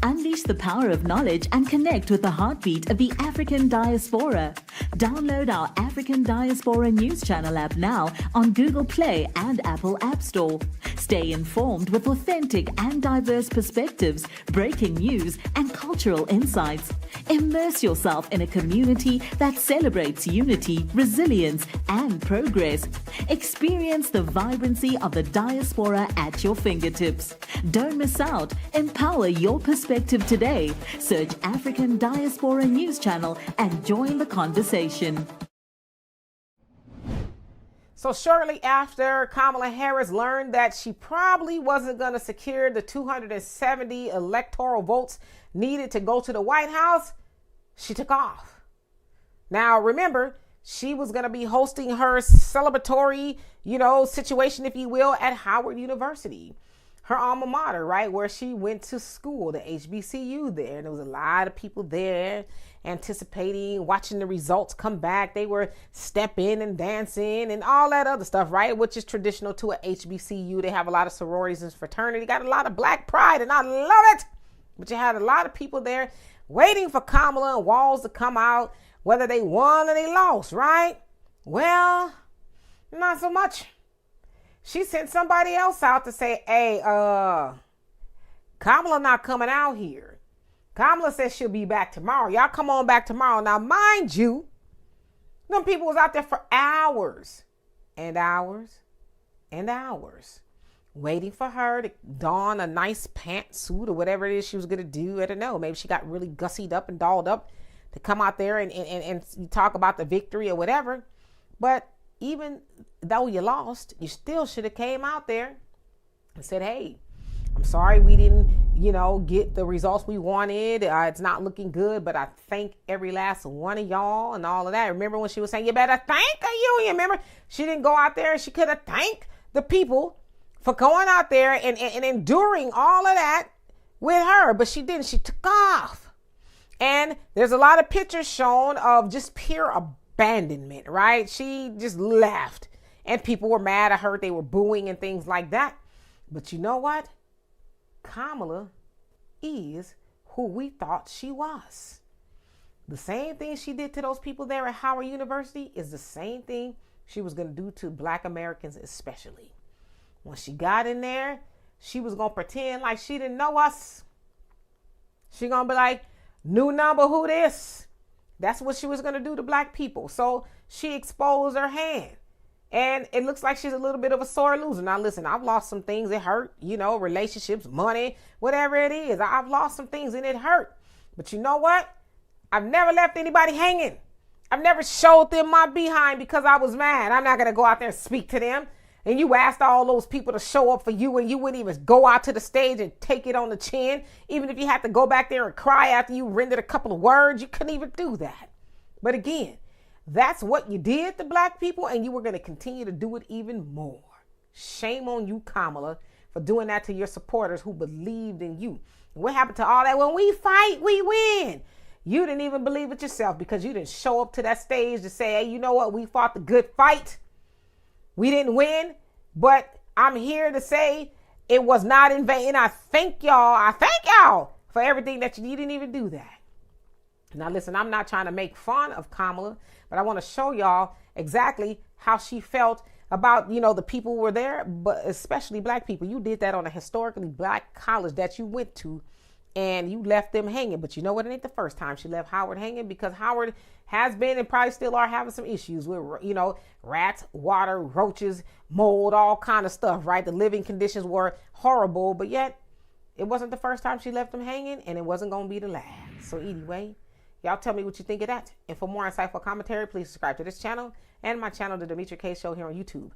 Unleash the power of knowledge and connect with the heartbeat of the African diaspora. Download our African Diaspora News Channel app now on Google Play and Apple App Store. Stay informed with authentic and diverse perspectives, breaking news, and cultural insights. Immerse yourself in a community that celebrates unity, resilience, and progress. Experience the vibrancy of the diaspora at your fingertips. Don't miss out. Empower your perspective today. Search African Diaspora News Channel and join the conversation. So shortly after Kamala Harris learned that she probably wasn't going to secure the 270 electoral votes needed to go to the White House, she took off. Now, remember, she was going to be hosting her celebratory, situation, if you will, at Howard University, her alma mater, right, where she went to school, the HBCU there. And there was a lot of people there anticipating, watching the results come back. They were stepping and dancing and all that other stuff, right, which is traditional to a HBCU. They have a lot of sororities and fraternity, got a lot of black pride, and I love it. But you had a lot of people there waiting for Kamala and Walls to come out, whether they won or they lost, right? Well, not so much. She sent somebody else out to say, hey, Kamala not coming out here. Kamala says she'll be back tomorrow. Y'all come on back tomorrow. Now, mind you, them people was out there for hours and hours and hours waiting for her to don a nice pantsuit or whatever it is she was going to do. I don't know. Maybe she got really gussied up and dolled up to come out there and talk about the victory or whatever. But even though you lost, you still should have came out there and said, hey, I'm sorry we didn't, get the results we wanted. It's not looking good, but I thank every last one of y'all and all of that. Remember when she was saying, you better thank a union? Remember, she didn't go out there and she could have thanked the people for going out there and enduring all of that with her, but she didn't. She took off. And there's a lot of pictures shown of just pure abandonment, right? She just left and people were mad at her. They were booing and things like that. But you know what? Kamala is who we thought she was. The same thing she did to those people there at Howard University is the same thing she was going to do to Black Americans especially. When she got in there, she was going to pretend like she didn't know us. She going to be like, new number, who this? That's what she was going to do to Black people. So she exposed her hand. And it looks like she's a little bit of a sore loser. Now, listen, I've lost some things. It hurt, relationships, money, whatever it is. I've lost some things and it hurt. But you know what? I've never left anybody hanging. I've never showed them my behind because I was mad. I'm not going to go out there and speak to them. And you asked all those people to show up for you and you wouldn't even go out to the stage and take it on the chin. Even if you had to go back there and cry after you rendered a couple of words, you couldn't even do that. But again, that's what you did to Black people, and you were going to continue to do it even more. Shame on you, Kamala, for doing that to your supporters who believed in you. And what happened to all that? When we fight, we win. You didn't even believe it yourself because you didn't show up to that stage to say, hey, you know what? We fought the good fight. We didn't win, but I'm here to say it was not in vain. I thank y'all for everything that you didn't even do that. Now, listen, I'm not trying to make fun of Kamala, but I want to show y'all exactly how she felt about, the people who were there, but especially Black people. You did that on a historically Black college that you went to, and you left them hanging. But you know what? It ain't the first time she left Howard hanging, because Howard has been and probably still are having some issues with, rats, water, roaches, mold, all kind of stuff, right? The living conditions were horrible, but yet it wasn't the first time she left them hanging, and it wasn't going to be the last. So anyway, y'all tell me what you think of that. And for more insightful commentary, please subscribe to this channel and my channel, The Demetra Kaye Show, here on YouTube.